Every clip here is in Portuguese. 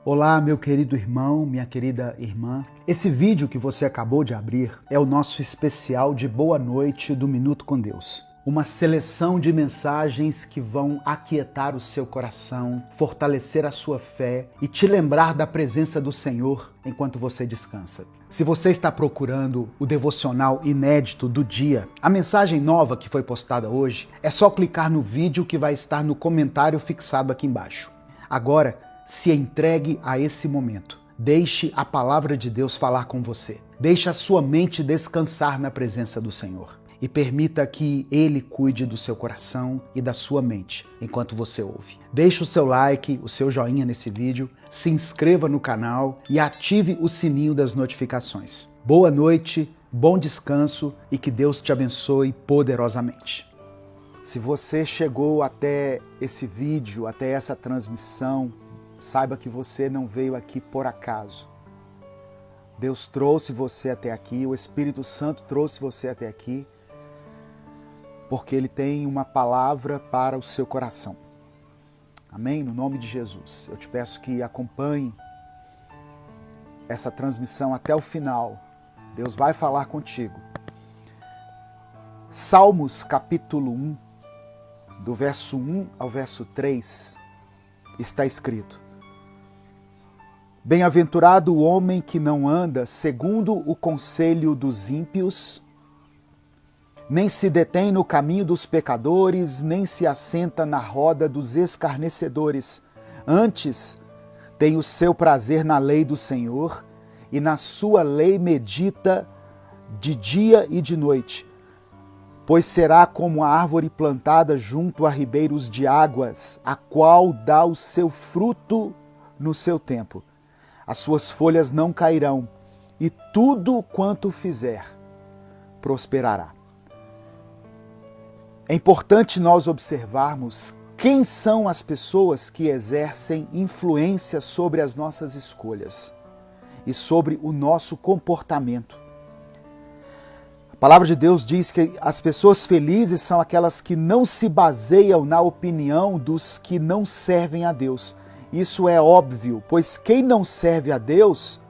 Olá, meu querido irmão, minha querida irmã. Esse vídeo que você acabou de abrir é o nosso especial de Boa Noite do Minuto com Deus. Uma seleção de mensagens que vão aquietar o seu coração, fortalecer a sua fé e te lembrar da presença do Senhor enquanto você descansa. Se você está procurando o devocional inédito do dia, a mensagem nova que foi postada hoje, é só clicar no vídeo que vai estar no comentário fixado aqui embaixo. Agora, se entregue a esse momento. Deixe a palavra de Deus falar com você. Deixe a sua mente descansar na presença do Senhor. E permita que Ele cuide do seu coração e da sua mente enquanto você ouve. Deixe o seu like, o seu joinha nesse vídeo, se inscreva no canal e ative o sininho das notificações. Boa noite, bom descanso e que Deus te abençoe poderosamente. Se você chegou até esse vídeo, até essa transmissão, saiba que você não veio aqui por acaso. Deus trouxe você até aqui, o Espírito Santo trouxe você até aqui, porque Ele tem uma palavra para o seu coração. Amém? No nome de Jesus. Eu te peço que acompanhe essa transmissão até o final. Deus vai falar contigo. Salmos capítulo 1, do verso 1 ao verso 3, está escrito: Bem-aventurado o homem que não anda segundo o conselho dos ímpios, nem se detém no caminho dos pecadores, nem se assenta na roda dos escarnecedores. Antes, tem o seu prazer na lei do Senhor, e na sua lei medita de dia e de noite. Pois será como a árvore plantada junto a ribeiros de águas, a qual dá o seu fruto no seu tempo. As suas folhas não cairão, e tudo quanto fizer prosperará. É importante nós observarmos quem são as pessoas que exercem influência sobre as nossas escolhas e sobre o nosso comportamento. A palavra de Deus diz que as pessoas felizes são aquelas que não se baseiam na opinião dos que não servem a Deus. Isso é óbvio, pois quem não serve a Deus,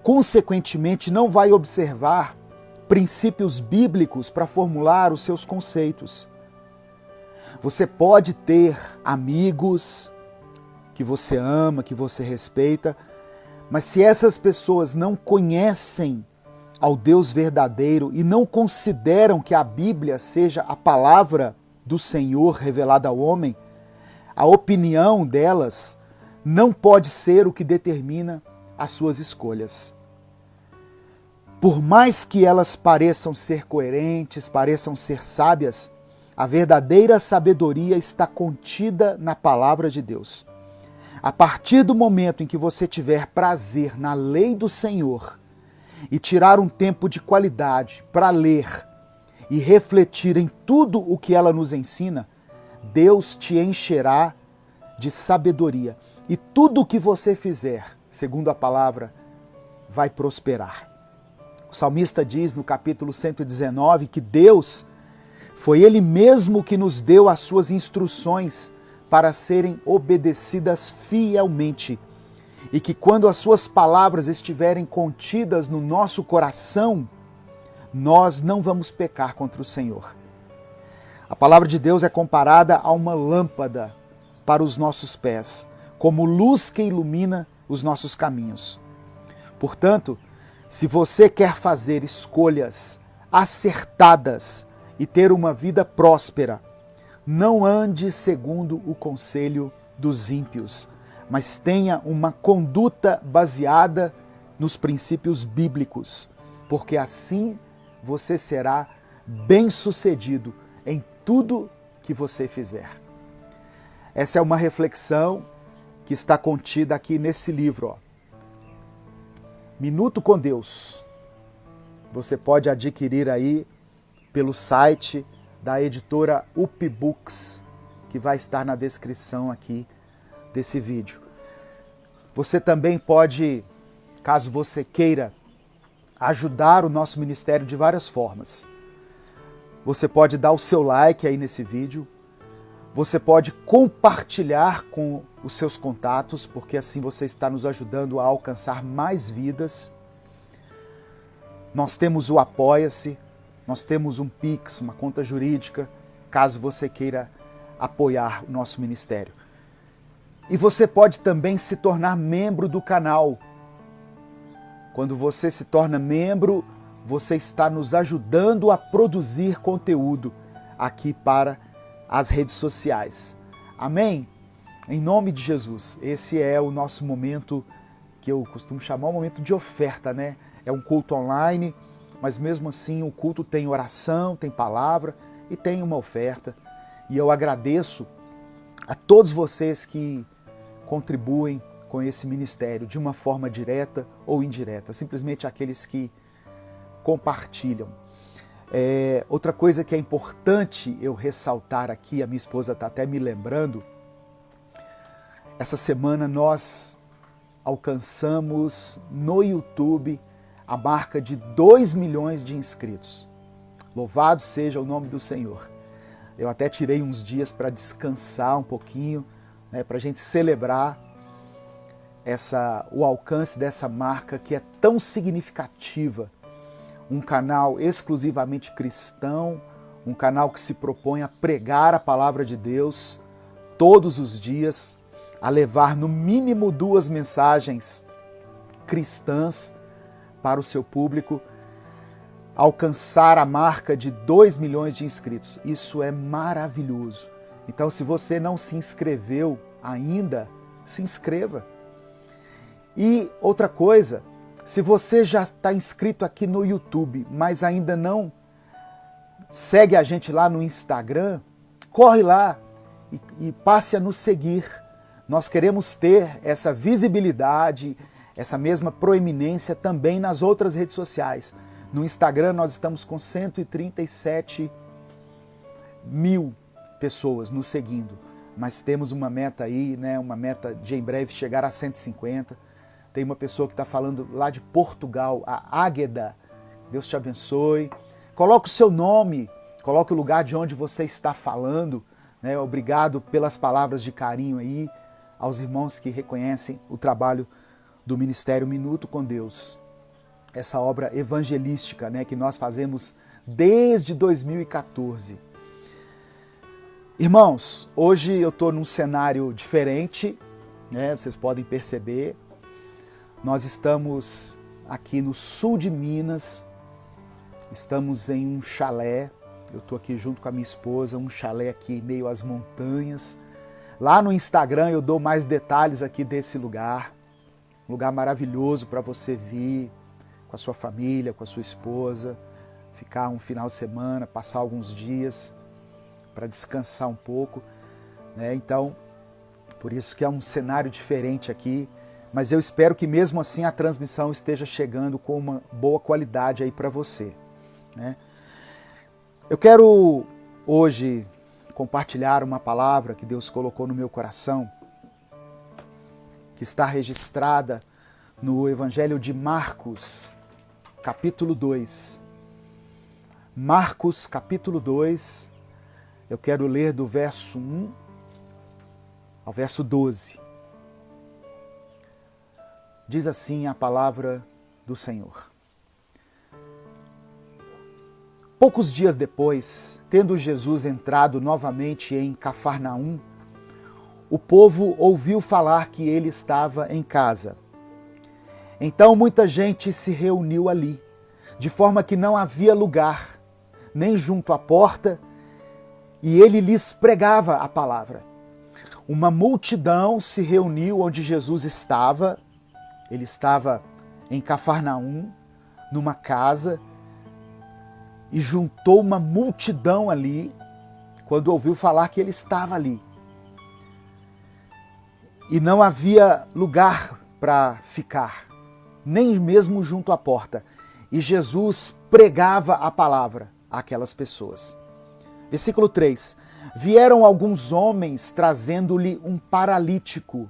consequentemente, não vai observar princípios bíblicos para formular os seus conceitos. Você pode ter amigos que você ama, que você respeita, mas se essas pessoas não conhecem ao Deus verdadeiro e não consideram que a Bíblia seja a palavra do Senhor revelada ao homem, a opinião delas não pode ser o que determina as suas escolhas. Por mais que elas pareçam ser coerentes, pareçam ser sábias, a verdadeira sabedoria está contida na palavra de Deus. A partir do momento em que você tiver prazer na lei do Senhor e tirar um tempo de qualidade para ler e refletir em tudo o que ela nos ensina, Deus te encherá de sabedoria. E tudo o que você fizer, segundo a palavra, vai prosperar. O salmista diz no capítulo 119 que Deus foi Ele mesmo que nos deu as suas instruções para serem obedecidas fielmente. E que quando as suas palavras estiverem contidas no nosso coração, nós não vamos pecar contra o Senhor. A palavra de Deus é comparada a uma lâmpada para os nossos pés, como luz que ilumina os nossos caminhos. Portanto, se você quer fazer escolhas acertadas e ter uma vida próspera, não ande segundo o conselho dos ímpios, mas tenha uma conduta baseada nos princípios bíblicos, porque assim você será bem-sucedido em tudo que você fizer. Essa é uma reflexão que está contida aqui nesse livro, Minuto com Deus. Você pode adquirir aí pelo site da editora UP Books, que vai estar na descrição aqui desse vídeo. Você também pode, caso você queira, ajudar o nosso ministério de várias formas. Você pode dar o seu like aí nesse vídeo. Você pode compartilhar com os seus contatos, porque assim você está nos ajudando a alcançar mais vidas. Nós temos o Apoia-se, nós temos um Pix, uma conta jurídica, caso você queira apoiar o nosso ministério. E você pode também se tornar membro do canal. Quando você se torna membro, você está nos ajudando a produzir conteúdo aqui para as redes sociais. Amém? Em nome de Jesus, esse é o nosso momento que eu costumo chamar um momento de oferta, né? É um culto online, mas mesmo assim o culto tem oração, tem palavra e tem uma oferta. E eu agradeço a todos vocês que contribuem com esse ministério de uma forma direta ou indireta, simplesmente aqueles que compartilham. Outra coisa que é importante eu ressaltar aqui, a minha esposa está até me lembrando, essa semana nós alcançamos no YouTube a marca de 2 milhões de inscritos. Louvado seja o nome do Senhor. Eu até tirei uns dias para descansar um pouquinho, né, para a gente celebrar o alcance dessa marca que é tão significativa. Um canal exclusivamente cristão, um canal que se propõe a pregar a palavra de Deus todos os dias, a levar no mínimo 2 mensagens cristãs para o seu público, alcançar a marca de 2 milhões de inscritos. Isso é maravilhoso. Então, se você não se inscreveu ainda, se inscreva. E outra coisa, se você já está inscrito aqui no YouTube, mas ainda não segue a gente lá no Instagram, corre lá e passe a nos seguir. Nós queremos ter essa visibilidade, essa mesma proeminência também nas outras redes sociais. No Instagram nós estamos com 137 mil pessoas nos seguindo, mas temos uma meta aí, né, uma meta de em breve chegar a 150. Tem uma pessoa que está falando lá de Portugal, a Águeda. Deus te abençoe. Coloque o seu nome, coloque o lugar de onde você está falando. Né? Obrigado pelas palavras de carinho aí aos irmãos que reconhecem o trabalho do Ministério Minuto com Deus. Essa obra evangelística, né, que nós fazemos desde 2014. Irmãos, hoje eu estou num cenário diferente, né, vocês podem perceber. Nós estamos aqui no sul de Minas, estamos em um chalé, eu estou aqui junto com a minha esposa, um chalé aqui em meio às montanhas. Lá no Instagram eu dou mais detalhes aqui desse lugar, um lugar maravilhoso para você vir com a sua família, com a sua esposa, ficar um final de semana, passar alguns dias para descansar um pouco, né? Então, por isso que é um cenário diferente aqui. Mas eu espero que mesmo assim a transmissão esteja chegando com uma boa qualidade aí para você, né? Eu quero hoje compartilhar uma palavra que Deus colocou no meu coração, que está registrada no Evangelho de Marcos, capítulo 2. Marcos, capítulo 2, eu quero ler do verso 1 ao verso 12. Diz assim a palavra do Senhor. Poucos dias depois, tendo Jesus entrado novamente em Cafarnaum, o povo ouviu falar que ele estava em casa. Então muita gente se reuniu ali, de forma que não havia lugar, nem junto à porta, e ele lhes pregava a palavra. Uma multidão se reuniu onde Jesus estava. Ele estava em Cafarnaum, numa casa, e juntou uma multidão ali, quando ouviu falar que ele estava ali. E não havia lugar para ficar, nem mesmo junto à porta. E Jesus pregava a palavra àquelas pessoas. Versículo 3. Vieram alguns homens trazendo-lhe um paralítico,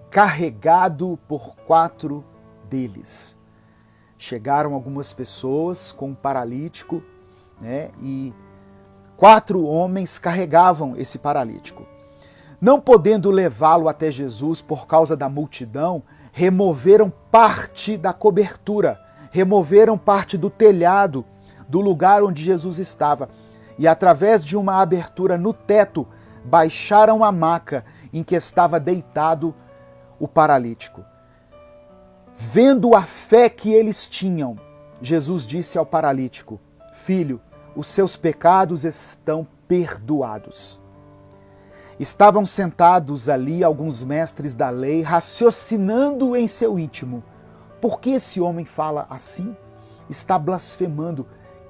carregado por 4 deles. Chegaram algumas pessoas com um paralítico, né, e 4 homens carregavam esse paralítico. Não podendo levá-lo até Jesus por causa da multidão, removeram parte da cobertura, removeram parte do telhado do lugar onde Jesus estava e, através de uma abertura no teto, baixaram a maca em que estava deitado o paralítico. Vendo a fé que eles tinham, Jesus disse ao paralítico: Filho, os seus pecados estão perdoados. Estavam sentados ali alguns mestres da lei, raciocinando em seu íntimo: por que esse homem fala assim? Está blasfemando.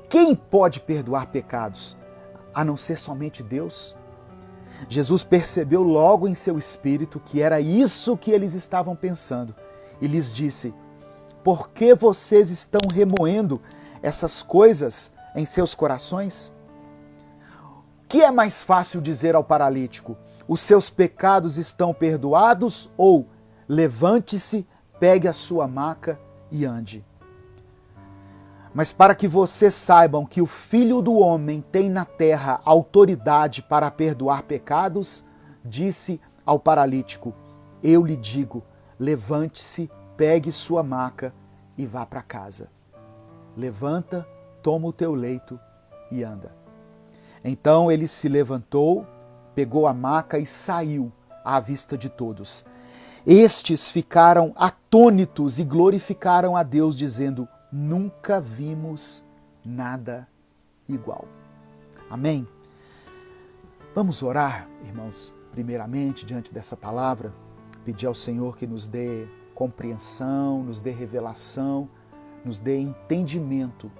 Quem pode perdoar pecados, a não ser somente Deus? Jesus percebeu logo em seu espírito que era isso que eles estavam pensando e lhes disse: por que vocês estão remoendo essas coisas em seus corações? O que é mais fácil dizer ao paralítico: os seus pecados estão perdoados, ou levante-se, pegue a sua maca e ande? Mas para que vocês saibam que o Filho do Homem tem na terra autoridade para perdoar pecados, disse ao paralítico: eu lhe digo, levante-se, pegue sua maca e vá para casa. Levanta, toma o teu leito e anda. Então ele se levantou, pegou a maca e saiu à vista de todos. Estes ficaram atônitos e glorificaram a Deus, dizendo: nunca vimos nada igual. Amém? Vamos orar, irmãos, primeiramente, diante dessa palavra, pedir ao Senhor que nos dê compreensão, nos dê revelação, nos dê entendimento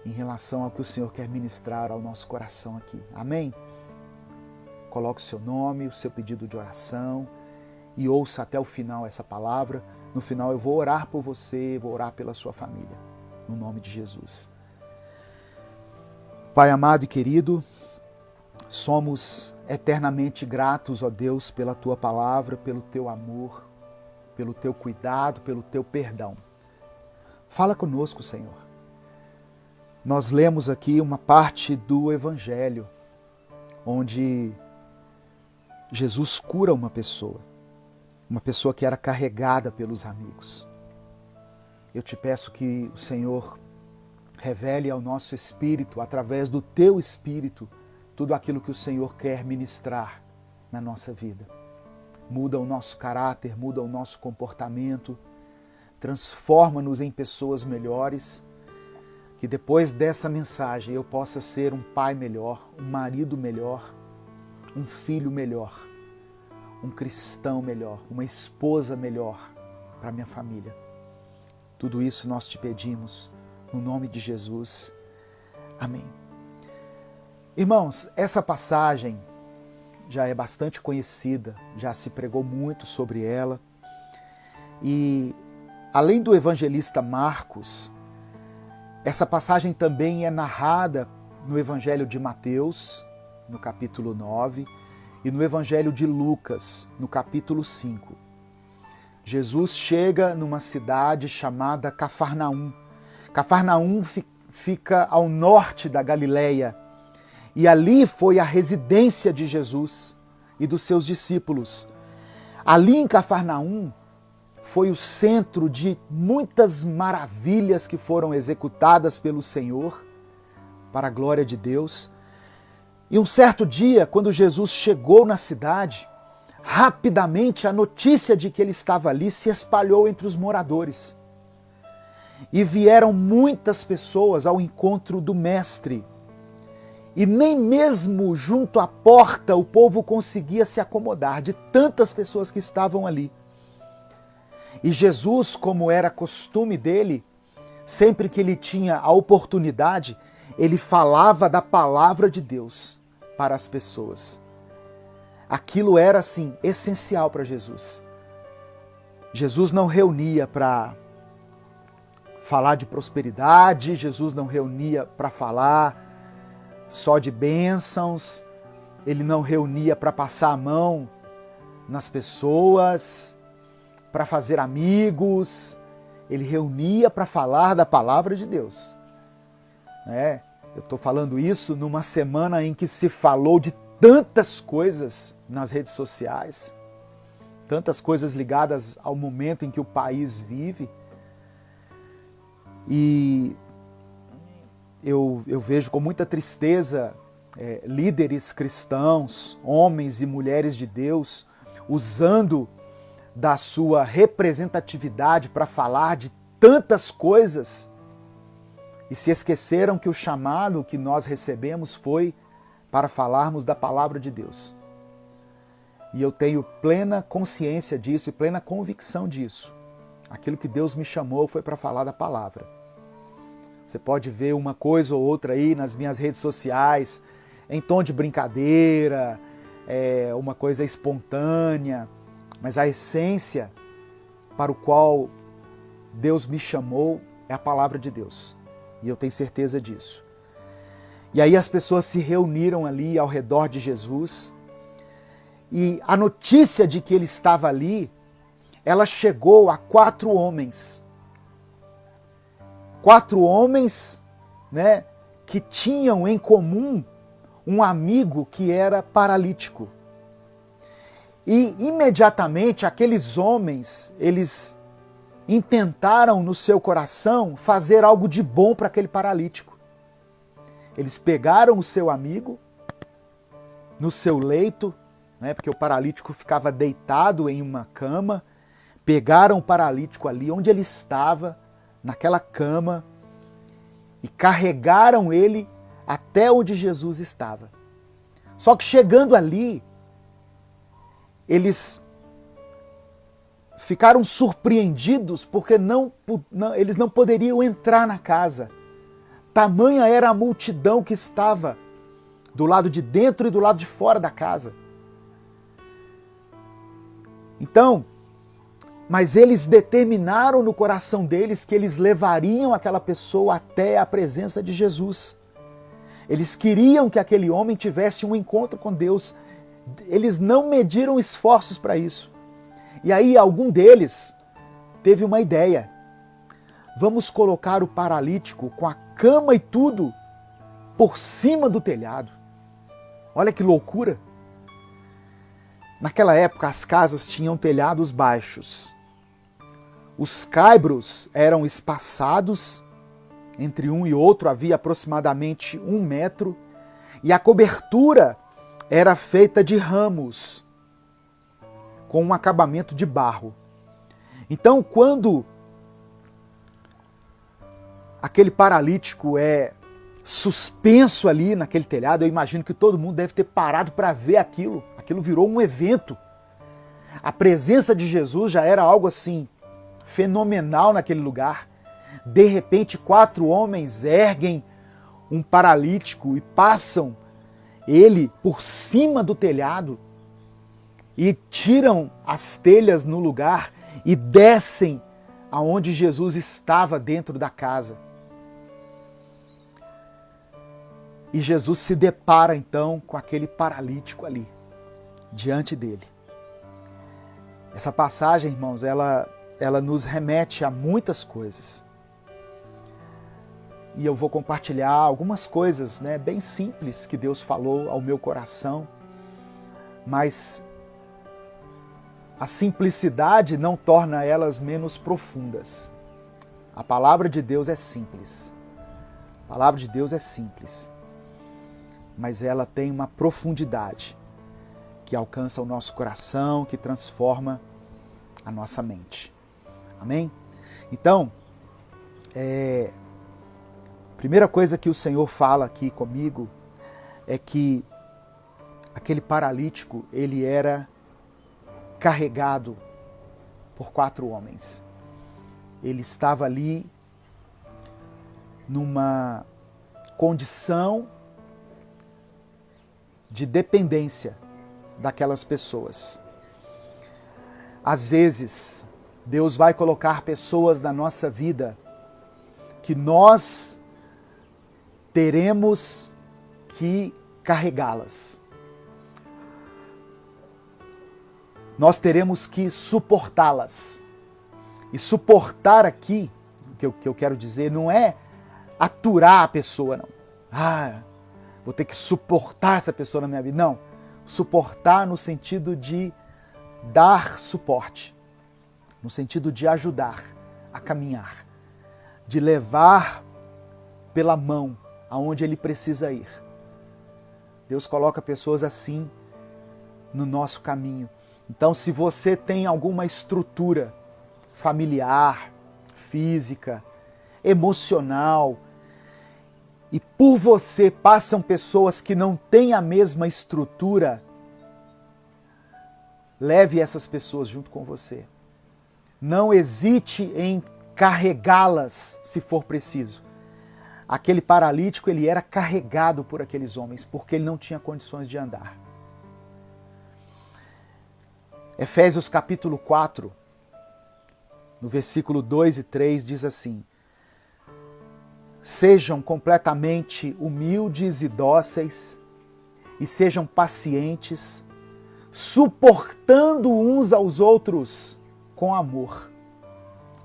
em relação ao que o Senhor quer ministrar ao nosso coração aqui. Amém? Coloque o seu nome, o seu pedido de oração e ouça até o final essa palavra. No final eu vou orar por você, vou orar pela sua família, no nome de Jesus. Pai amado e querido, somos eternamente gratos, ó Deus, pela tua palavra, pelo teu amor, pelo teu cuidado, pelo teu perdão. Fala conosco, Senhor. Nós lemos aqui uma parte do Evangelho, onde Jesus cura uma pessoa que era carregada pelos amigos. Eu te peço que o Senhor revele ao nosso espírito, através do teu espírito, tudo aquilo que o Senhor quer ministrar na nossa vida. Muda o nosso caráter, muda o nosso comportamento, transforma-nos em pessoas melhores, que depois dessa mensagem eu possa ser um pai melhor, um marido melhor, um filho melhor, um cristão melhor, uma esposa melhor para minha família. Tudo isso nós te pedimos, no nome de Jesus. Amém. Irmãos, essa passagem já é bastante conhecida, já se pregou muito sobre ela. E, além do evangelista Marcos, essa passagem também é narrada no Evangelho de Mateus, no capítulo 9, e no Evangelho de Lucas, no capítulo 5. Jesus chega numa cidade chamada Cafarnaum. Cafarnaum fica ao norte da Galileia, e ali foi a residência de Jesus e dos seus discípulos. Ali em Cafarnaum foi o centro de muitas maravilhas que foram executadas pelo Senhor, para a glória de Deus. E um certo dia, quando Jesus chegou na cidade, rapidamente a notícia de que ele estava ali se espalhou entre os moradores. E vieram muitas pessoas ao encontro do Mestre. E nem mesmo junto à porta o povo conseguia se acomodar de tantas pessoas que estavam ali. E Jesus, como era costume dele, sempre que ele tinha a oportunidade, ele falava da palavra de Deus para as pessoas. Aquilo era, assim, essencial para Jesus. Jesus não reunia para falar de prosperidade, Jesus não reunia para falar só de bênçãos, ele não reunia para passar a mão nas pessoas, para fazer amigos, ele reunia para falar da palavra de Deus. Eu estou falando isso numa semana em que se falou de tantas coisas nas redes sociais, tantas coisas ligadas ao momento em que o país vive. E eu vejo com muita tristeza líderes cristãos, homens e mulheres de Deus, usando da sua representatividade para falar de tantas coisas e se esqueceram que o chamado que nós recebemos foi para falarmos da palavra de Deus. E eu tenho plena consciência disso e plena convicção disso. Aquilo que Deus me chamou foi para falar da palavra. Você pode ver uma coisa ou outra aí nas minhas redes sociais, em tom de brincadeira, uma coisa espontânea, mas a essência para o qual Deus me chamou é a palavra de Deus. E eu tenho certeza disso. E aí as pessoas se reuniram ali ao redor de Jesus e a notícia de que ele estava ali, ela chegou a 4 homens. 4 homens, né, que tinham em comum um amigo que era paralítico. E imediatamente aqueles homens, eles intentaram no seu coração fazer algo de bom para aquele paralítico. Eles pegaram o seu amigo no seu leito, né, porque o paralítico ficava deitado em uma cama, pegaram o paralítico ali onde ele estava, naquela cama, e carregaram ele até onde Jesus estava. Só que chegando ali, eles ficaram surpreendidos porque eles não poderiam entrar na casa. Tamanha era a multidão que estava do lado de dentro e do lado de fora da casa. Então, mas eles determinaram no coração deles que eles levariam aquela pessoa até a presença de Jesus. Eles queriam que aquele homem tivesse um encontro com Deus. Eles não mediram esforços para isso. E aí algum deles teve uma ideia. Vamos colocar o paralítico com a cama e tudo por cima do telhado. Olha que loucura! Naquela época as casas tinham telhados baixos. Os caibros eram espaçados, entre um e outro havia aproximadamente 1 metro, e a cobertura era feita de ramos, com um acabamento de barro. Então, quando aquele paralítico é suspenso ali naquele telhado, eu imagino que todo mundo deve ter parado para ver aquilo. Aquilo virou um evento. A presença de Jesus já era algo assim fenomenal naquele lugar. De repente, 4 homens erguem um paralítico e passam ele por cima do telhado e tiram as telhas no lugar e descem aonde Jesus estava dentro da casa. E Jesus se depara então com aquele paralítico ali, diante dele. Essa passagem, irmãos, ela nos remete a muitas coisas. E eu vou compartilhar algumas coisas, né, bem simples que Deus falou ao meu coração, mas a simplicidade não torna elas menos profundas. A palavra de Deus é simples. A palavra de Deus é simples, mas ela tem uma profundidade que alcança o nosso coração, que transforma a nossa mente. Amém? Então, primeira coisa que o Senhor fala aqui comigo é que aquele paralítico, ele era carregado por 4 homens. Ele estava ali numa condição de dependência daquelas pessoas. Às vezes, Deus vai colocar pessoas na nossa vida que nós teremos que carregá-las. Nós teremos que suportá-las. E suportar aqui, o que eu quero dizer, não é aturar a pessoa, não. Vou ter que suportar essa pessoa na minha vida. Não, suportar no sentido de dar suporte, no sentido de ajudar a caminhar, de levar pela mão aonde ele precisa ir. Deus coloca pessoas assim no nosso caminho. Então, se você tem alguma estrutura familiar, física, emocional, e por você passam pessoas que não têm a mesma estrutura, leve essas pessoas junto com você. Não hesite em carregá-las se for preciso. Aquele paralítico, ele era carregado por aqueles homens, porque ele não tinha condições de andar. Efésios capítulo 4, no versículo 2 e 3, diz assim: sejam completamente humildes e dóceis, e sejam pacientes, suportando uns aos outros com amor.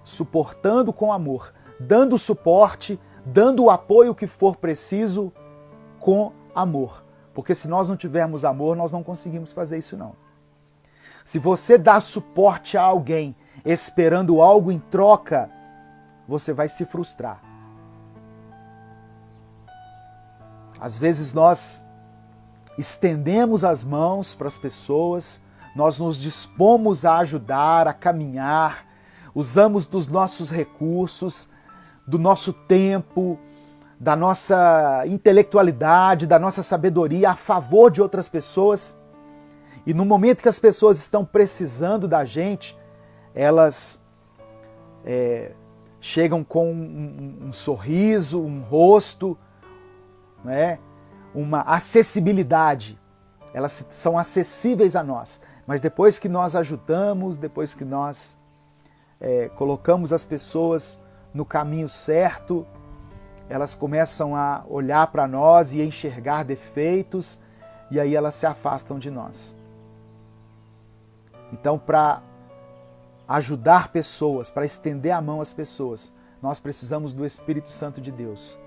Suportando com amor, dando suporte, dando o apoio que for preciso com amor. Porque se nós não tivermos amor, nós não conseguimos fazer isso não. Se você dá suporte a alguém esperando algo em troca, você vai se frustrar. Às vezes nós estendemos as mãos para as pessoas, nós nos dispomos a ajudar, a caminhar, usamos dos nossos recursos, do nosso tempo, da nossa intelectualidade, da nossa sabedoria a favor de outras pessoas. E no momento que as pessoas estão precisando da gente, elas chegam com um sorriso, um rosto, né? Uma acessibilidade. Elas são acessíveis a nós. Mas depois que nós ajudamos, depois que nós colocamos as pessoas no caminho certo, elas começam a olhar para nós e a enxergar defeitos, e aí elas se afastam de nós. Então, para ajudar pessoas, para estender a mão às pessoas, nós precisamos do Espírito Santo de Deus.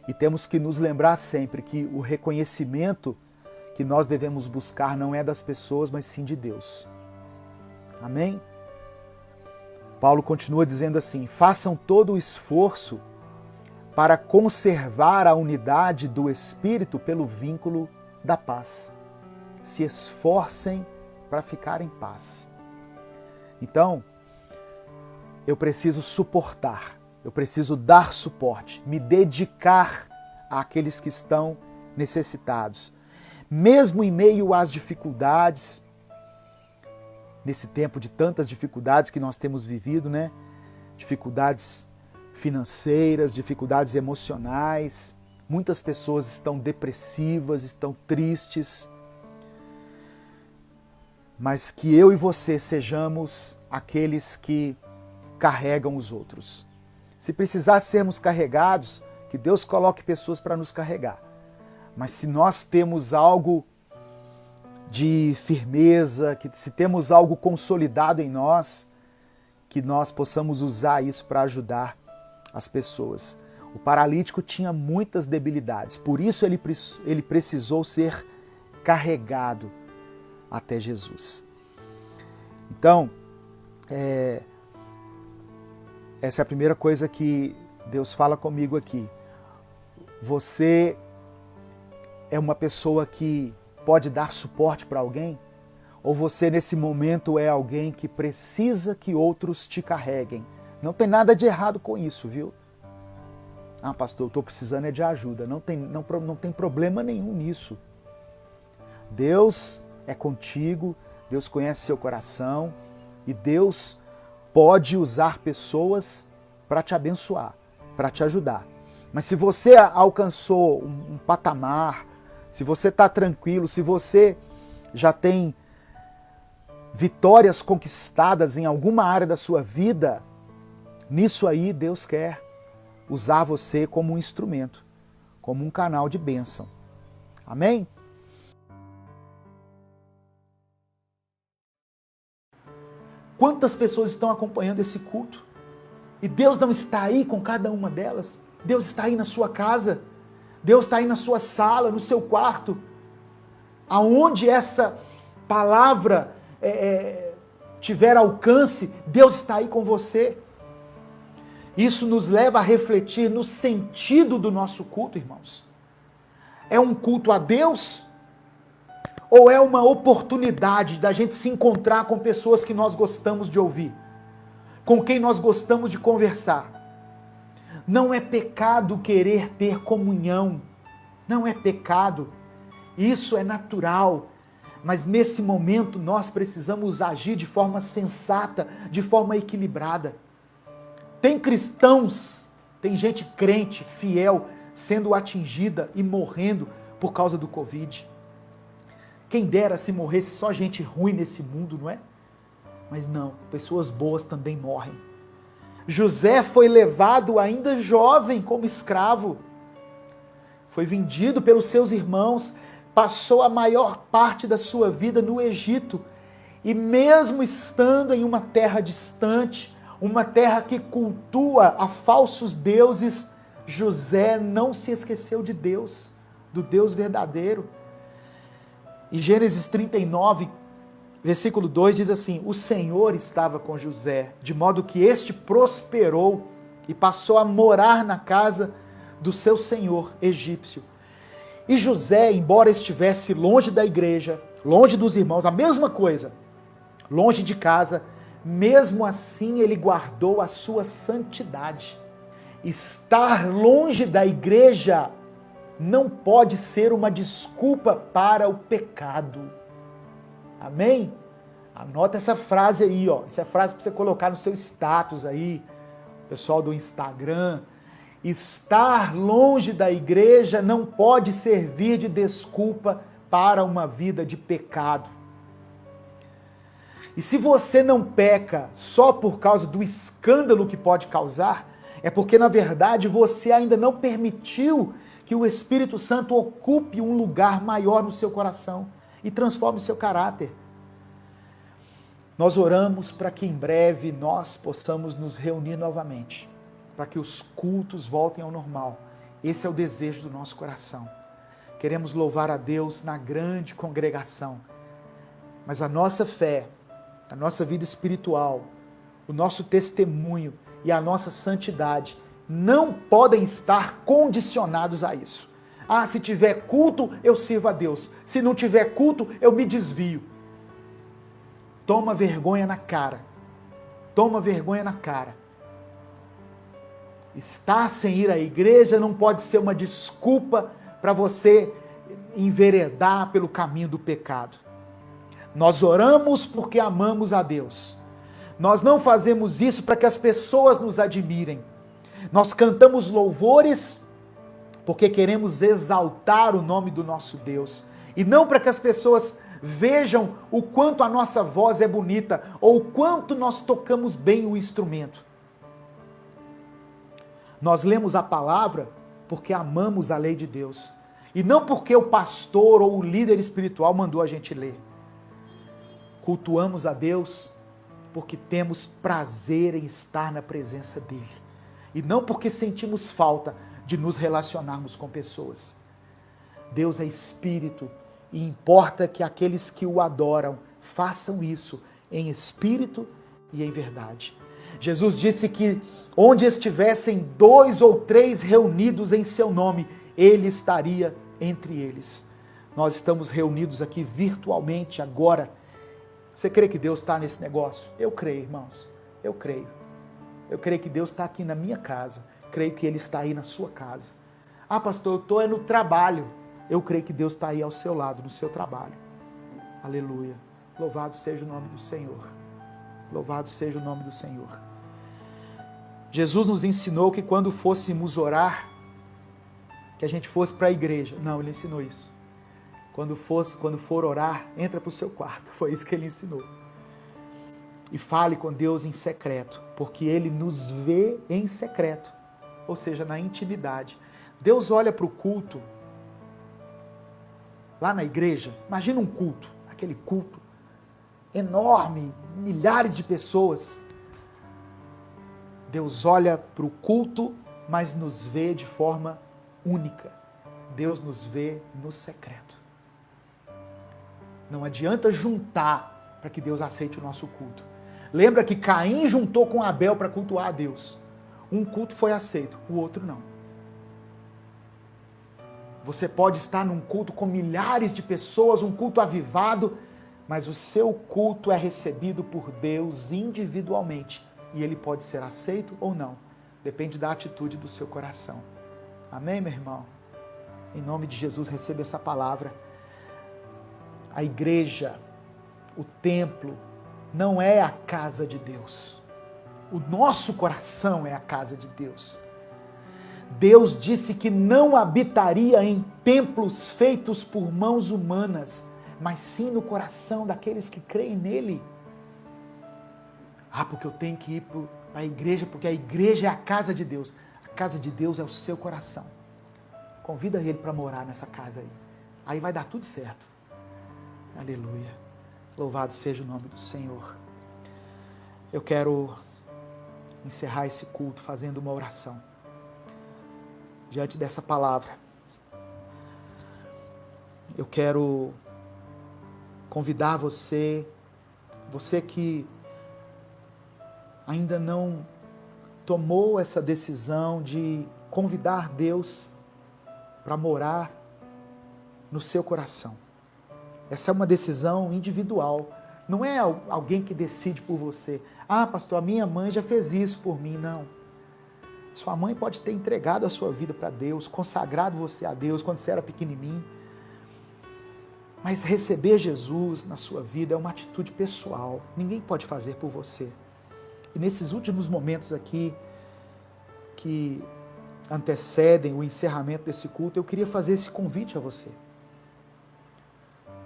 E temos que nos lembrar sempre que o reconhecimento que nós devemos buscar não é das pessoas, mas sim de Deus. Amém? Paulo continua dizendo assim: façam todo o esforço para conservar a unidade do Espírito pelo vínculo da paz. Se esforcem para ficar em paz. Então, eu preciso suportar, eu preciso dar suporte, me dedicar àqueles que estão necessitados. Mesmo em meio às dificuldades, nesse tempo de tantas dificuldades que nós temos vivido, né? Dificuldades financeiras, dificuldades emocionais, muitas pessoas estão depressivas, estão tristes, mas que eu e você sejamos aqueles que carregam os outros. Se precisar sermos carregados, que Deus coloque pessoas para nos carregar. Mas se nós temos algo de firmeza, que se temos algo consolidado em nós, que nós possamos usar isso para ajudar as pessoas. O paralítico tinha muitas debilidades, por isso ele precisou ser carregado até Jesus. Então, essa é a primeira coisa que Deus fala comigo aqui. Você é uma pessoa que pode dar suporte para alguém? Ou você nesse momento é alguém que precisa que outros te carreguem? Não tem nada de errado com isso, viu? Ah, pastor, eu estou precisando de ajuda. Não tem problema nenhum nisso. Deus é contigo, Deus conhece seu coração e Deus pode usar pessoas para te abençoar, para te ajudar. Mas se você alcançou um patamar, se você está tranquilo, se você já tem vitórias conquistadas em alguma área da sua vida, nisso aí Deus quer usar você como um instrumento, como um canal de bênção. Amém? Quantas pessoas estão acompanhando esse culto? E Deus não está aí com cada uma delas? Deus está aí na sua casa. Deus está aí na sua sala, no seu quarto. Aonde essa palavra tiver alcance, Deus está aí com você. Isso nos leva a refletir no sentido do nosso culto, irmãos. É um culto a Deus? Ou é uma oportunidade da gente se encontrar com pessoas que nós gostamos de ouvir? Com quem nós gostamos de conversar? Não é pecado querer ter comunhão. Não é pecado. Isso é natural. Mas nesse momento nós precisamos agir de forma sensata, de forma equilibrada. Tem cristãos, tem gente crente, fiel, sendo atingida e morrendo por causa do Covid. Quem dera se morresse só gente ruim nesse mundo, não é? Mas não, pessoas boas também morrem. José foi levado ainda jovem como escravo. Foi vendido pelos seus irmãos, passou a maior parte da sua vida no Egito. E mesmo estando em uma terra distante, uma terra que cultua a falsos deuses, José não se esqueceu de Deus, do Deus verdadeiro. Em Gênesis 39, versículo 2 diz assim: o Senhor estava com José, de modo que este prosperou e passou a morar na casa do seu senhor egípcio. E José, embora estivesse longe da igreja, longe dos irmãos, a mesma coisa, longe de casa, mesmo assim ele guardou a sua santidade. Estar longe da igreja não pode ser uma desculpa para o pecado. Amém? Anota essa frase aí, ó. Essa é a frase para você colocar no seu status aí, pessoal do Instagram. Estar longe da igreja não pode servir de desculpa para uma vida de pecado. E se você não peca só por causa do escândalo que pode causar, é porque, na verdade, você ainda não permitiu que o Espírito Santo ocupe um lugar maior no seu coração e transforme o seu caráter. Nós oramos para que em breve nós possamos nos reunir novamente, para que os cultos voltem ao normal. Esse é o desejo do nosso coração. Queremos louvar a Deus na grande congregação, mas a nossa fé, a nossa vida espiritual, o nosso testemunho e a nossa santidade não podem estar condicionados a isso. Ah, se tiver culto, eu sirvo a Deus. Se não tiver culto, eu me desvio. Toma vergonha na cara. Toma vergonha na cara. Estar sem ir à igreja não pode ser uma desculpa para você enveredar pelo caminho do pecado. Nós oramos porque amamos a Deus. Nós não fazemos isso para que as pessoas nos admirem. Nós cantamos louvores porque queremos exaltar o nome do nosso Deus. E não para que as pessoas vejam o quanto a nossa voz é bonita ou o quanto nós tocamos bem o instrumento. Nós lemos a palavra porque amamos a lei de Deus. E não porque o pastor ou o líder espiritual mandou a gente ler. Cultuamos a Deus porque temos prazer em estar na presença dEle. E não porque sentimos falta de nos relacionarmos com pessoas. Deus é espírito e importa que aqueles que o adoram façam isso em espírito e em verdade. Jesus disse que onde estivessem 2 ou 3 reunidos em seu nome, Ele estaria entre eles. Nós estamos reunidos aqui virtualmente agora. Você crê que Deus está nesse negócio? Eu creio, irmãos. Eu creio. Eu creio que Deus está aqui na minha casa. Creio que Ele está aí na sua casa. Ah, pastor, eu estou no trabalho. Eu creio que Deus está aí ao seu lado, no seu trabalho. Aleluia. Louvado seja o nome do Senhor. Louvado seja o nome do Senhor. Jesus nos ensinou que quando fôssemos orar, que a gente fosse para a igreja. Não, Ele ensinou isso. Quando for orar, entra para o seu quarto. Foi isso que Ele ensinou. E fale com Deus em secreto, porque Ele nos vê em secreto, ou seja, na intimidade. Deus olha para o culto, lá na igreja. Imagina um culto, aquele culto enorme, milhares de pessoas. Deus olha para o culto, mas nos vê de forma única. Deus nos vê no secreto. Não adianta juntar para que Deus aceite o nosso culto. Lembra que Caim juntou com Abel para cultuar a Deus. Um culto foi aceito, o outro não. Você pode estar num culto com milhares de pessoas, um culto avivado, mas o seu culto é recebido por Deus individualmente. E ele pode ser aceito ou não. Depende da atitude do seu coração. Amém, meu irmão? Em nome de Jesus, receba essa palavra. A igreja, o templo, não é a casa de Deus. O nosso coração é a casa de Deus. Deus disse que não habitaria em templos feitos por mãos humanas, mas sim no coração daqueles que creem nele. Porque eu tenho que ir para a igreja, porque a igreja é a casa de Deus. A casa de Deus é o seu coração. Convida ele para morar nessa casa aí. Aí vai dar tudo certo. Aleluia. Louvado seja o nome do Senhor. Eu quero encerrar esse culto fazendo uma oração. Diante dessa palavra, eu quero convidar você que ainda não tomou essa decisão de convidar Deus para morar no seu coração. Essa é uma decisão individual. Não é alguém que decide por você. Pastor, a minha mãe já fez isso por mim. Não. Sua mãe pode ter entregado a sua vida para Deus, consagrado você a Deus quando você era pequenininho. Mas receber Jesus na sua vida é uma atitude pessoal. Ninguém pode fazer por você. E nesses últimos momentos aqui, que antecedem o encerramento desse culto, eu queria fazer esse convite a você.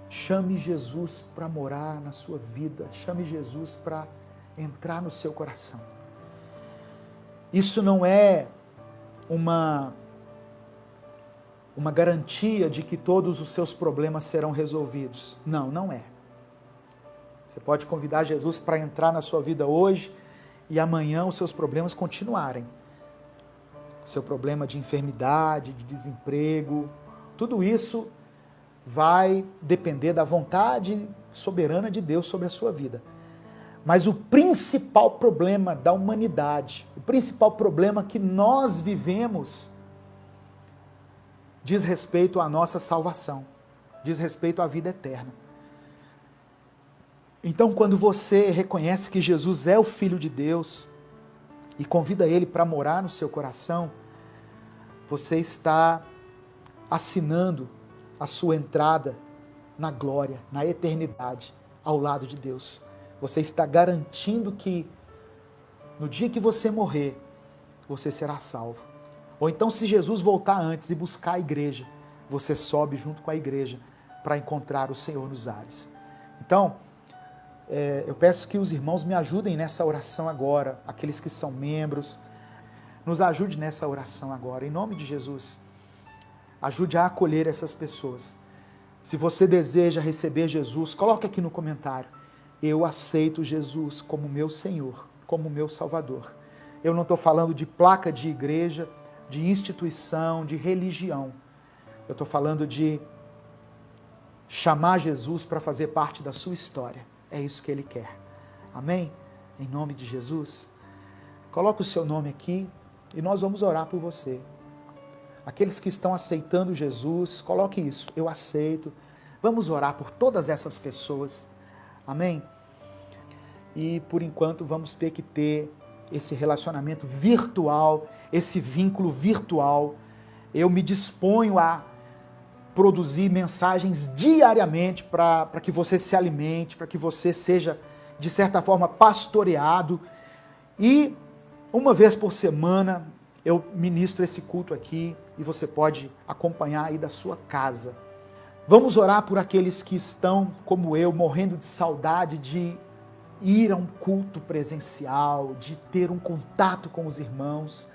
Chame Jesus para morar na sua vida. Chame Jesus para entrar no seu coração. Isso não é uma garantia de que todos os seus problemas serão resolvidos. Não, não é. Você pode convidar Jesus para entrar na sua vida hoje e amanhã os seus problemas continuarem. O seu problema de enfermidade, de desemprego, tudo isso vai depender da vontade soberana de Deus sobre a sua vida. Mas o principal problema da humanidade, o principal problema que nós vivemos, diz respeito à nossa salvação, diz respeito à vida eterna. Então, quando você reconhece que Jesus é o Filho de Deus e convida Ele para morar no seu coração, você está assinando a sua entrada na glória, na eternidade, ao lado de Deus. Você está garantindo que no dia que você morrer, você será salvo. Ou então, se Jesus voltar antes e buscar a igreja, você sobe junto com a igreja para encontrar o Senhor nos ares. Então, eu peço que os irmãos me ajudem nessa oração agora, aqueles que são membros, nos ajude nessa oração agora, em nome de Jesus. Ajude a acolher essas pessoas. Se você deseja receber Jesus, coloque aqui no comentário: eu aceito Jesus como meu Senhor, como meu Salvador. Eu não estou falando de placa de igreja, de instituição, de religião. Eu estou falando de chamar Jesus para fazer parte da sua história. É isso que Ele quer. Amém? Em nome de Jesus. Coloque o seu nome aqui e nós vamos orar por você. Aqueles que estão aceitando Jesus, coloque isso: eu aceito. Vamos orar por todas essas pessoas. Amém? E por enquanto vamos ter que ter esse relacionamento virtual, esse vínculo virtual. Eu me disponho a produzir mensagens diariamente para que você se alimente, para que você seja, de certa forma, pastoreado. E uma vez por semana eu ministro esse culto aqui e você pode acompanhar aí da sua casa. Vamos orar por aqueles que estão, como eu, morrendo de saudade de ir a um culto presencial, de ter um contato com os irmãos,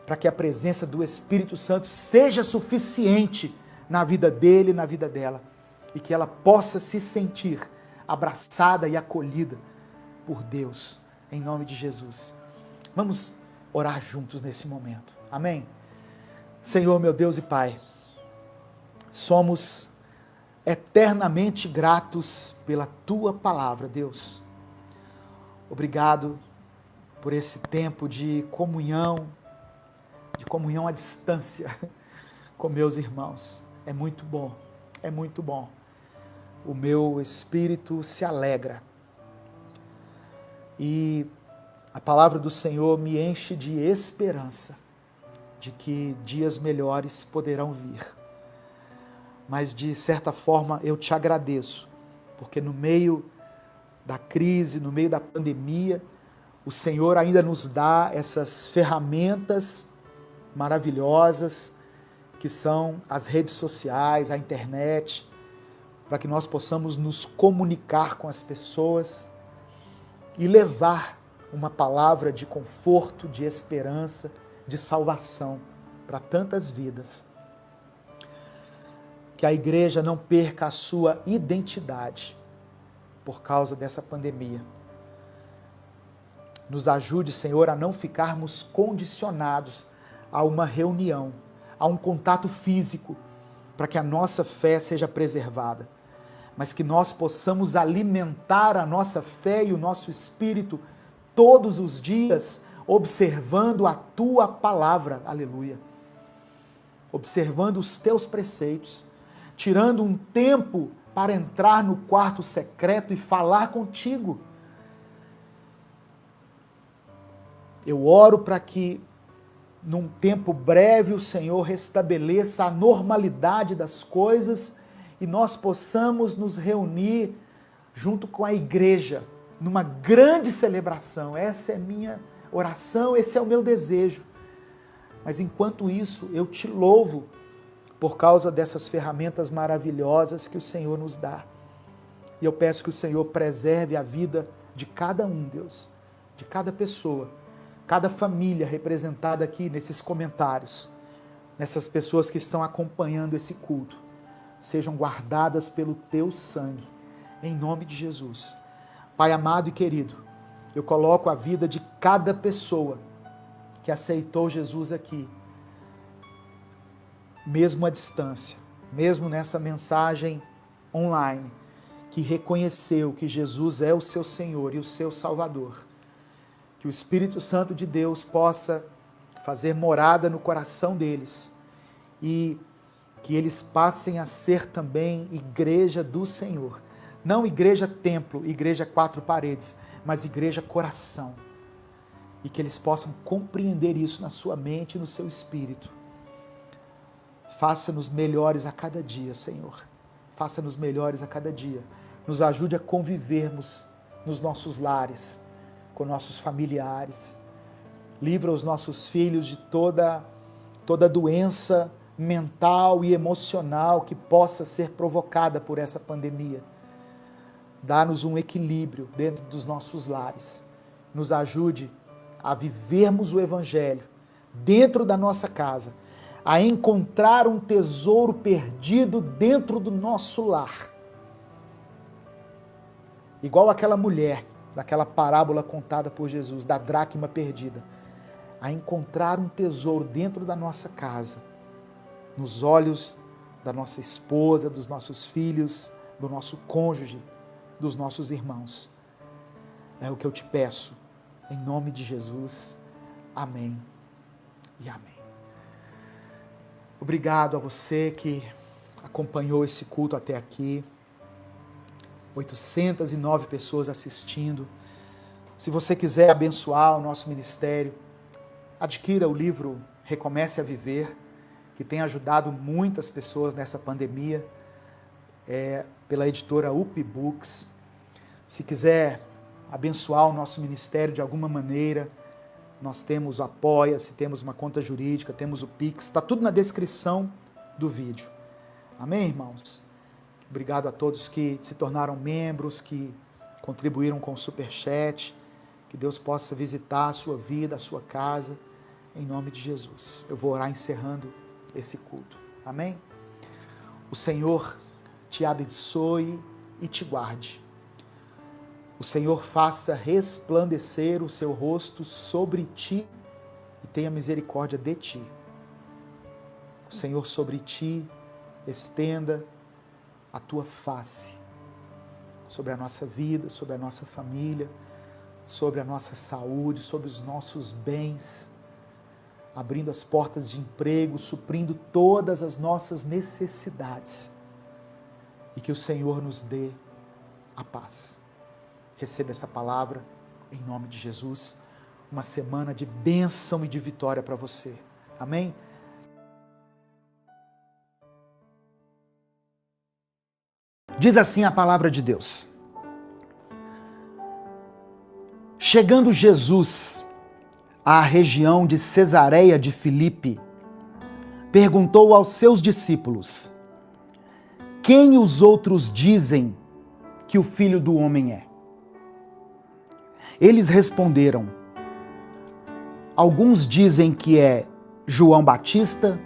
para que a presença do Espírito Santo seja suficiente na vida dele e na vida dela, e que ela possa se sentir abraçada e acolhida por Deus, em nome de Jesus. Vamos orar juntos nesse momento. Amém? Senhor, meu Deus e Pai, Somos eternamente gratos pela Tua palavra, Deus. Obrigado por esse tempo de comunhão à distância com meus irmãos. É muito bom, é muito bom. O meu espírito se alegra. E a palavra do Senhor me enche de esperança de que dias melhores poderão vir. Mas, de certa forma, eu te agradeço, porque no meio da crise, no meio da pandemia, o Senhor ainda nos dá essas ferramentas maravilhosas que são as redes sociais, a internet, para que nós possamos nos comunicar com as pessoas e levar uma palavra de conforto, de esperança, de salvação para tantas vidas. Que a igreja não perca a sua identidade por causa dessa pandemia. Nos ajude, Senhor, a não ficarmos condicionados a uma reunião, a um contato físico, para que a nossa fé seja preservada, mas que nós possamos alimentar a nossa fé e o nosso espírito todos os dias, observando a Tua palavra, aleluia, observando os Teus preceitos, tirando um tempo para entrar no quarto secreto e falar contigo. Eu oro para que, num tempo breve, o Senhor restabeleça a normalidade das coisas e nós possamos nos reunir junto com a igreja, numa grande celebração. Essa é minha oração, esse é o meu desejo. Mas enquanto isso, eu te louvo por causa dessas ferramentas maravilhosas que o Senhor nos dá. E eu peço que o Senhor preserve a vida de cada um, Deus, de cada pessoa, cada família representada aqui nesses comentários, nessas pessoas que estão acompanhando esse culto, sejam guardadas pelo Teu sangue, em nome de Jesus. Pai amado e querido, eu coloco a vida de cada pessoa que aceitou Jesus aqui, mesmo à distância, mesmo nessa mensagem online, que reconheceu que Jesus é o seu Senhor e o seu Salvador. Que o Espírito Santo de Deus possa fazer morada no coração deles e que eles passem a ser também igreja do Senhor. Não igreja templo, igreja quatro paredes, mas igreja coração. E que eles possam compreender isso na sua mente e no seu espírito. Faça-nos melhores a cada dia, Senhor. Faça-nos melhores a cada dia. Nos ajude a convivermos nos nossos lares, com nossos familiares. Livra os nossos filhos de toda doença mental e emocional que possa ser provocada por essa pandemia. Dá-nos um equilíbrio dentro dos nossos lares. Nos ajude a vivermos o Evangelho dentro da nossa casa, a encontrar um tesouro perdido dentro do nosso lar. Igual aquela mulher, daquela parábola contada por Jesus, da dracma perdida, a encontrar um tesouro dentro da nossa casa, nos olhos da nossa esposa, dos nossos filhos, do nosso cônjuge, dos nossos irmãos. É o que eu te peço, em nome de Jesus. Amém e amém. Obrigado a você que acompanhou esse culto até aqui. 809 pessoas assistindo. Se você quiser abençoar o nosso ministério, adquira o livro Recomece a Viver, que tem ajudado muitas pessoas nessa pandemia, pela editora UP Books. Se quiser abençoar o nosso ministério de alguma maneira, nós temos o Apoia-se, temos uma conta jurídica, temos o Pix, está tudo na descrição do vídeo. Amém, irmãos? Obrigado a todos que se tornaram membros, que contribuíram com o Superchat. Que Deus possa visitar a sua vida, a sua casa, em nome de Jesus. Eu vou orar encerrando esse culto. Amém? O Senhor te abençoe e te guarde. O Senhor faça resplandecer o seu rosto sobre ti e tenha misericórdia de ti. O Senhor sobre ti estenda a tua face sobre a nossa vida, sobre a nossa família, sobre a nossa saúde, sobre os nossos bens, abrindo as portas de emprego, suprindo todas as nossas necessidades. E que o Senhor nos dê a paz. Receba essa palavra em nome de Jesus. Uma semana de bênção e de vitória para você. Amém? Diz assim a palavra de Deus. Chegando Jesus à região de Cesareia de Filipe, perguntou aos seus discípulos: quem os outros dizem que o Filho do Homem é? Eles responderam: alguns dizem que é João Batista,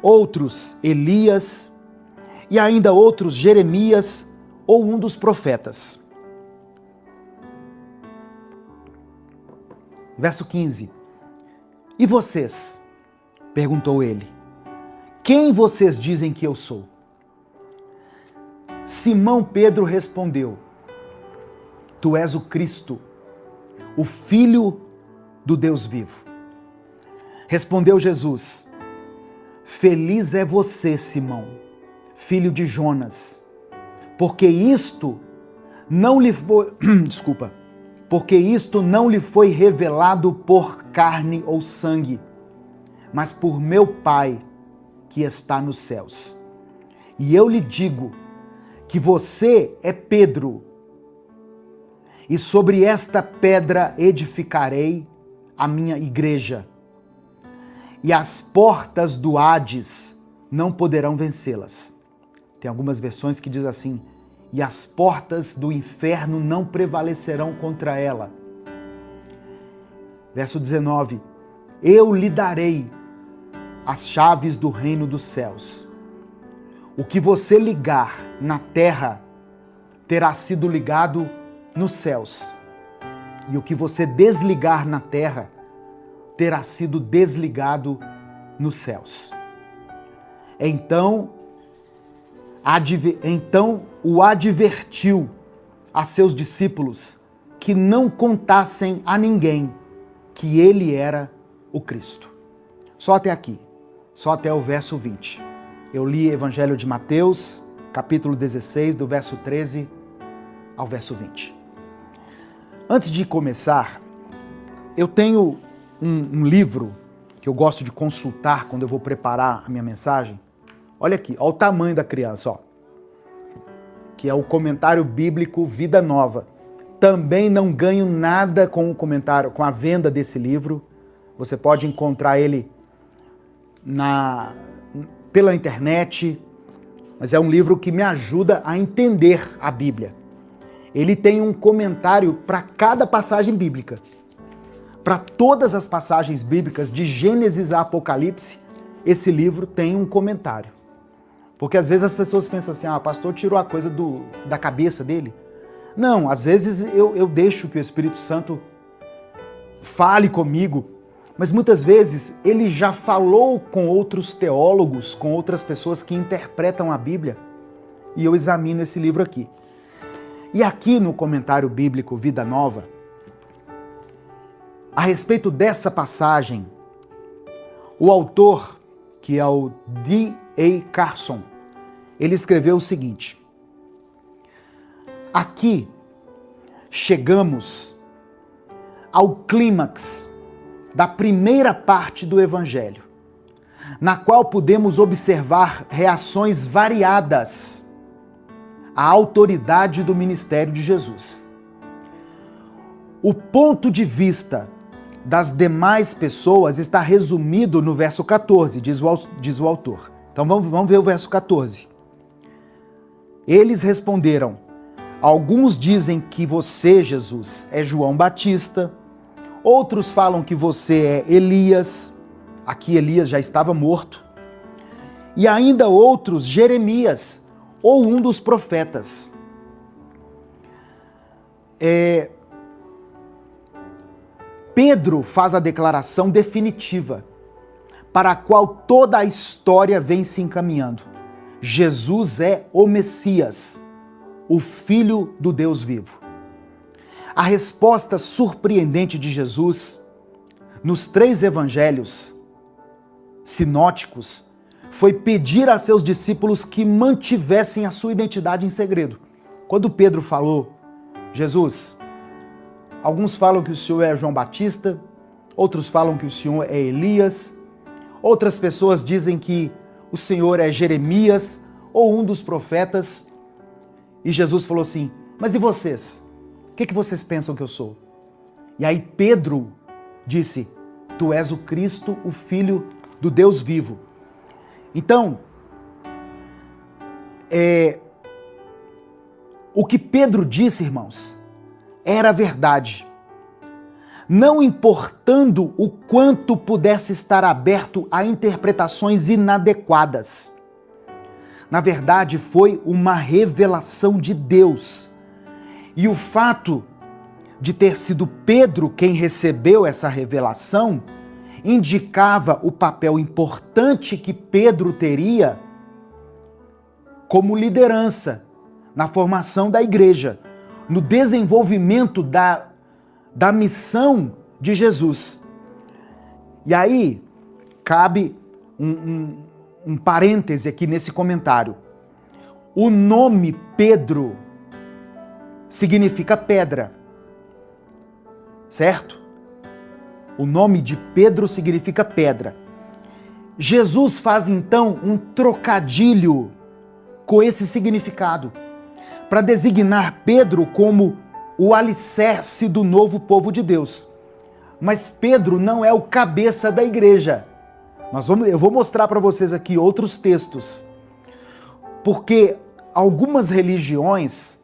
outros Elias, e ainda outros Jeremias ou um dos profetas. Verso 15. E vocês? Perguntou ele. Quem vocês dizem que eu sou? Simão Pedro respondeu: tu és o Cristo, o Filho do Deus vivo. Respondeu Jesus: feliz é você, Simão, filho de Jonas, porque isto não lhe foi, porque isto não lhe foi revelado por carne ou sangue, mas por meu Pai que está nos céus. E eu lhe digo que você é Pedro, e sobre esta pedra edificarei a minha igreja, e as portas do Hades não poderão vencê-las. Tem algumas versões que diz assim: e as portas do inferno não prevalecerão contra ela. Verso 19: eu lhe darei as chaves do reino dos céus. O que você ligar na terra terá sido ligado nos céus, e o que você desligar na terra terá sido desligado nos céus. Então o advertiu a seus discípulos que não contassem a ninguém que ele era o Cristo. Só até aqui, só até o verso 20. Eu li Evangelho de Mateus, capítulo 16, do verso 13 ao verso 20. Antes de começar, eu tenho um livro que eu gosto de consultar quando eu vou preparar a minha mensagem. Olha aqui, olha o tamanho da criança, ó. Que é o comentário bíblico Vida Nova. Também não ganho nada com o comentário, com a venda desse livro. Você pode encontrar ele pela internet, mas é um livro que me ajuda a entender a Bíblia. Ele tem um comentário para cada passagem bíblica. Para todas as passagens bíblicas, de Gênesis a Apocalipse, esse livro tem um comentário. Porque às vezes as pessoas pensam assim: o pastor tirou a coisa da cabeça dele. Não, às vezes eu deixo que o Espírito Santo fale comigo, mas muitas vezes ele já falou com outros teólogos, com outras pessoas que interpretam a Bíblia, e eu examino esse livro aqui. E aqui no comentário bíblico Vida Nova, a respeito dessa passagem, o autor, que é o D.A. Carson, ele escreveu o seguinte: aqui chegamos ao clímax da primeira parte do Evangelho, na qual podemos observar reações variadas à autoridade do ministério de Jesus. O ponto de vista das demais pessoas está resumido no verso 14, diz o autor. Então vamos ver o verso 14. Eles responderam: alguns dizem que você, Jesus, é João Batista, outros falam que você é Elias, aqui Elias já estava morto, e ainda outros Jeremias, ou um dos profetas. Pedro faz a declaração definitiva, para a qual toda a história vem se encaminhando. Jesus é o Messias, o Filho do Deus vivo. A resposta surpreendente de Jesus nos 3 evangelhos sinóticos foi pedir a seus discípulos que mantivessem a sua identidade em segredo. Quando Pedro falou, Jesus, alguns falam que o Senhor é João Batista, outros falam que o Senhor é Elias, outras pessoas dizem que o Senhor é Jeremias ou um dos profetas. E Jesus falou assim, mas e vocês? O que vocês pensam que eu sou? E aí Pedro disse, tu és o Cristo, o Filho do Deus vivo. Então, o que Pedro disse, irmãos, era verdade. Não importando o quanto pudesse estar aberto a interpretações inadequadas. Na verdade, foi uma revelação de Deus. E o fato de ter sido Pedro quem recebeu essa revelação indicava o papel importante que Pedro teria como liderança na formação da igreja, no desenvolvimento da missão de Jesus. E aí, cabe um parêntese aqui nesse comentário. O nome Pedro significa pedra, certo? O nome de Pedro significa pedra. Jesus faz então um trocadilho com esse significado, para designar Pedro como o alicerce do novo povo de Deus. Mas Pedro não é o cabeça da igreja. Eu vou mostrar para vocês aqui outros textos, porque algumas religiões,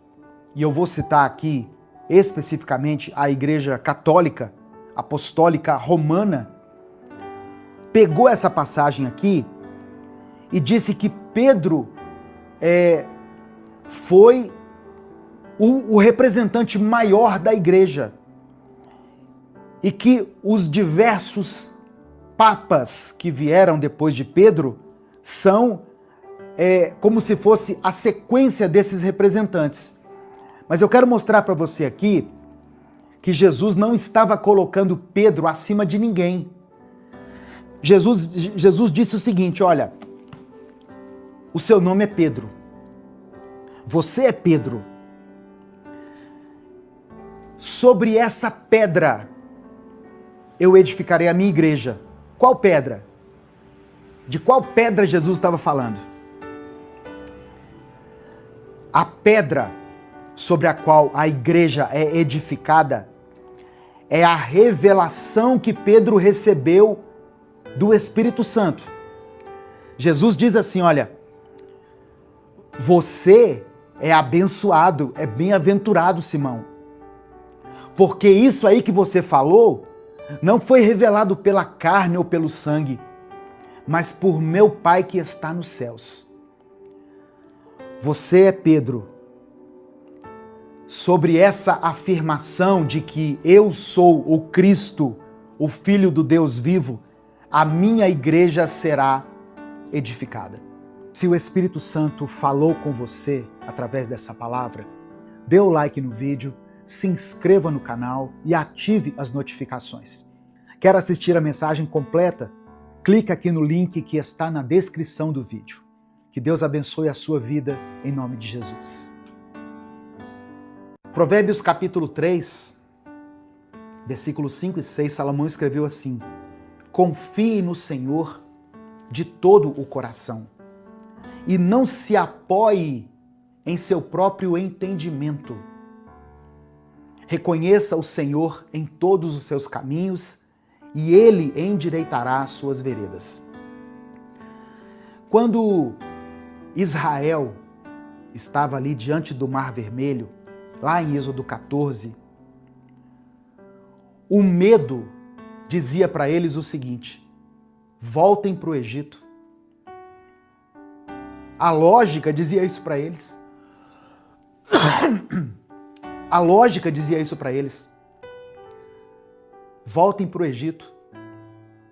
e eu vou citar aqui especificamente a Igreja Católica, Apostólica Romana, pegou essa passagem aqui e disse que Pedro foi o representante maior da igreja e que os diversos papas que vieram depois de Pedro são como se fosse a sequência desses representantes. Mas eu quero mostrar para você aqui que Jesus não estava colocando Pedro acima de ninguém. Jesus disse o seguinte, olha, o seu nome é Pedro. Você é Pedro. Sobre essa pedra eu edificarei a minha igreja. Qual pedra? De qual pedra Jesus estava falando? A pedra sobre a qual a igreja é edificada é a revelação que Pedro recebeu do Espírito Santo. Jesus diz assim, olha, você é abençoado, é bem-aventurado, Simão, porque isso aí que você falou não foi revelado pela carne ou pelo sangue, mas por meu Pai que está nos céus. Você é Pedro. Sobre essa afirmação de que eu sou o Cristo, o Filho do Deus vivo, a minha igreja será edificada. Se o Espírito Santo falou com você através dessa palavra, dê o like no vídeo, se inscreva no canal e ative as notificações. Quer assistir a mensagem completa? Clique aqui no link que está na descrição do vídeo. Que Deus abençoe a sua vida em nome de Jesus. Provérbios capítulo 3, versículos 5 e 6, Salomão escreveu assim: confie no Senhor de todo o coração e não se apoie em seu próprio entendimento. Reconheça o Senhor em todos os seus caminhos e Ele endireitará as suas veredas. Quando Israel estava ali diante do Mar Vermelho, lá em Êxodo 14, o medo dizia para eles o seguinte: voltem para o Egito. A lógica dizia isso para eles. A lógica dizia isso para eles. Voltem para o Egito.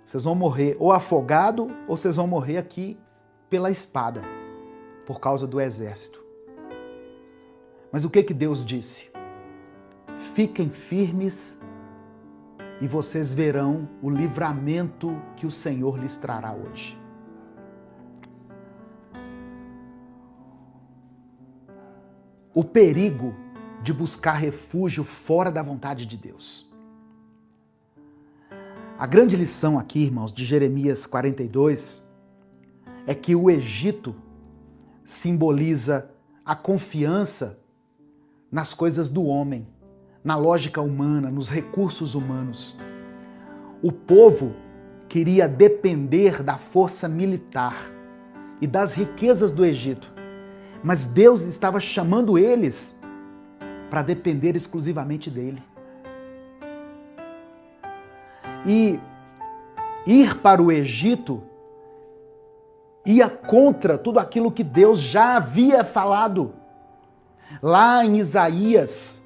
Vocês vão morrer ou afogado ou vocês vão morrer aqui pela espada. por causa do exército. Mas o que Deus disse? Fiquem firmes e vocês verão o livramento que o Senhor lhes trará hoje. O perigo de buscar refúgio fora da vontade de Deus. A grande lição aqui, irmãos, de Jeremias 42, é que o Egito simboliza a confiança nas coisas do homem, na lógica humana, nos recursos humanos. O povo queria depender da força militar e das riquezas do Egito, mas Deus estava chamando eles para depender exclusivamente dele. E ir para o Egito ia contra tudo aquilo que Deus já havia falado. Lá em Isaías,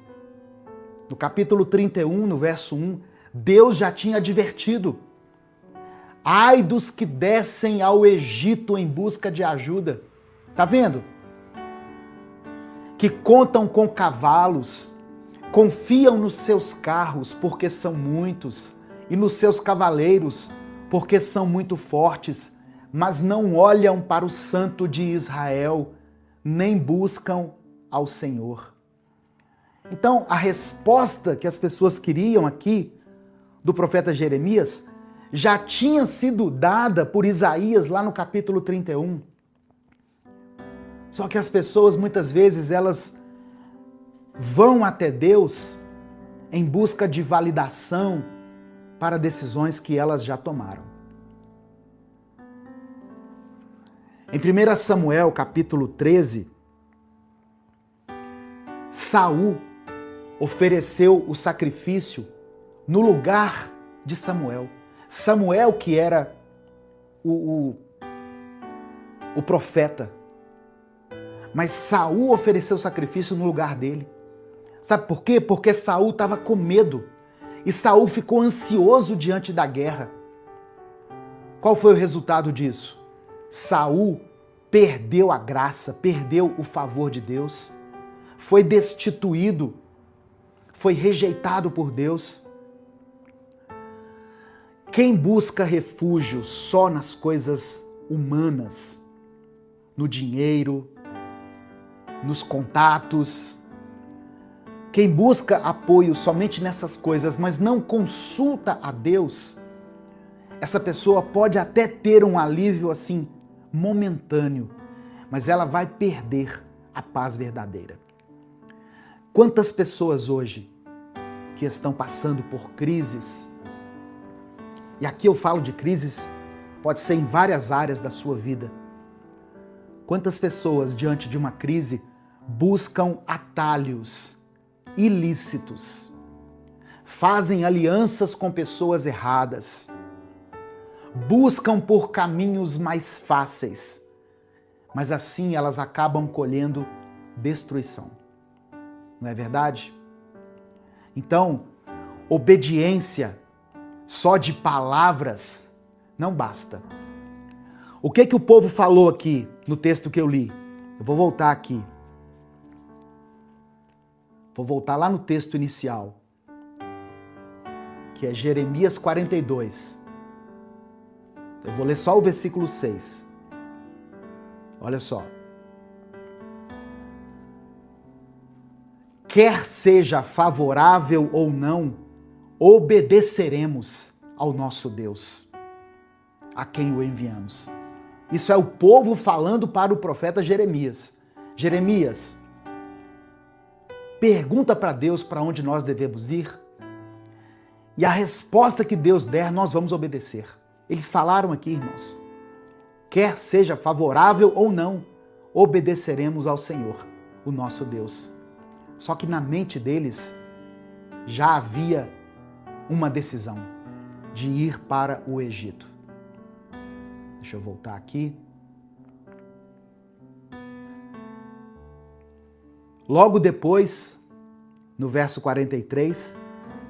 no capítulo 31, no verso 1, Deus já tinha advertido: ai dos que descem ao Egito em busca de ajuda. Tá vendo? Que contam com cavalos, confiam nos seus carros porque são muitos, e nos seus cavaleiros porque são muito fortes, mas não olham para o Santo de Israel, nem buscam ao Senhor. Então, a resposta que as pessoas queriam aqui do profeta Jeremias já tinha sido dada por Isaías lá no capítulo 31. Só que as pessoas, muitas vezes, elas vão até Deus em busca de validação para decisões que elas já tomaram. Em 1 Samuel, capítulo 13, Saul ofereceu o sacrifício no lugar de Samuel. Samuel, que era o profeta, mas Saul ofereceu o sacrifício no lugar dele. Sabe por quê? Porque Saul estava com medo e Saul ficou ansioso diante da guerra. Qual foi o resultado disso? Saul perdeu a graça, perdeu o favor de Deus, foi destituído, foi rejeitado por Deus. Quem busca refúgio só nas coisas humanas, no dinheiro, nos contatos, quem busca apoio somente nessas coisas, mas não consulta a Deus, essa pessoa pode até ter um alívio assim momentâneo, mas ela vai perder a paz verdadeira. Quantas pessoas hoje que estão passando por crises, e aqui eu falo de crises, pode ser em várias áreas da sua vida. Quantas pessoas diante de uma crise buscam atalhos ilícitos, fazem alianças com pessoas erradas, buscam por caminhos mais fáceis, mas assim elas acabam colhendo destruição. Não é verdade? Então, obediência só de palavras não basta. O que o povo falou aqui no texto que eu li? Eu vou voltar aqui. Vou voltar lá no texto inicial, que é Jeremias 42. Eu vou ler só o versículo 6. Olha só. Quer seja favorável ou não, obedeceremos ao nosso Deus, a quem o enviamos. Isso é o povo falando para o profeta Jeremias. Jeremias, pergunta para Deus para onde nós devemos ir, e a resposta que Deus der, nós vamos obedecer. Eles falaram aqui, irmãos, quer seja favorável ou não, obedeceremos ao Senhor, o nosso Deus. Só que na mente deles já havia uma decisão de ir para o Egito. Deixa eu voltar aqui. Logo depois, no verso 43,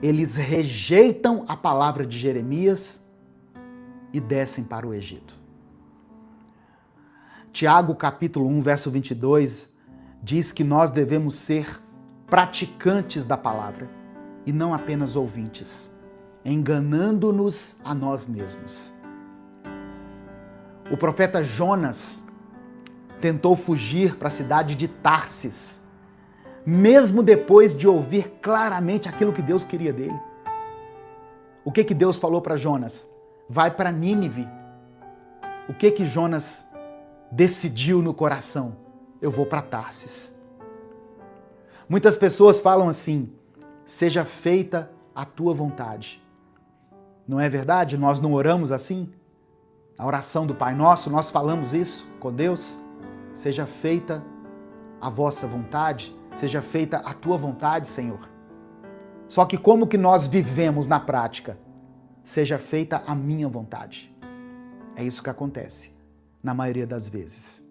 eles rejeitam a palavra de Jeremias e descem para o Egito. Tiago capítulo 1, verso 22, diz que nós devemos ser praticantes da palavra e não apenas ouvintes, enganando-nos a nós mesmos. O profeta Jonas tentou fugir para a cidade de Tarsis, mesmo depois de ouvir claramente aquilo que Deus queria dele. O que Deus falou para Jonas? Vai para Nínive. O que Jonas decidiu no coração? Eu vou para Tarsis. Muitas pessoas falam assim: seja feita a tua vontade. Não é verdade? Nós não oramos assim? A oração do Pai Nosso, nós falamos isso com Deus. Seja feita a vossa vontade, seja feita a tua vontade, Senhor. Só que como que nós vivemos na prática? Seja feita a minha vontade. É isso que acontece, na maioria das vezes.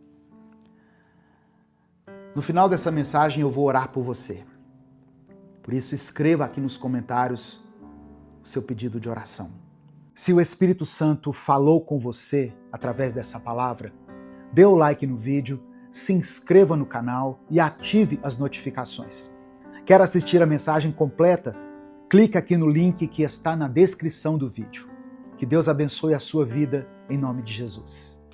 No final dessa mensagem eu vou orar por você. Por isso escreva aqui nos comentários o seu pedido de oração. Se o Espírito Santo falou com você através dessa palavra, dê o like no vídeo, se inscreva no canal e ative as notificações. Quer assistir a mensagem completa? Clique aqui no link que está na descrição do vídeo. Que Deus abençoe a sua vida em nome de Jesus.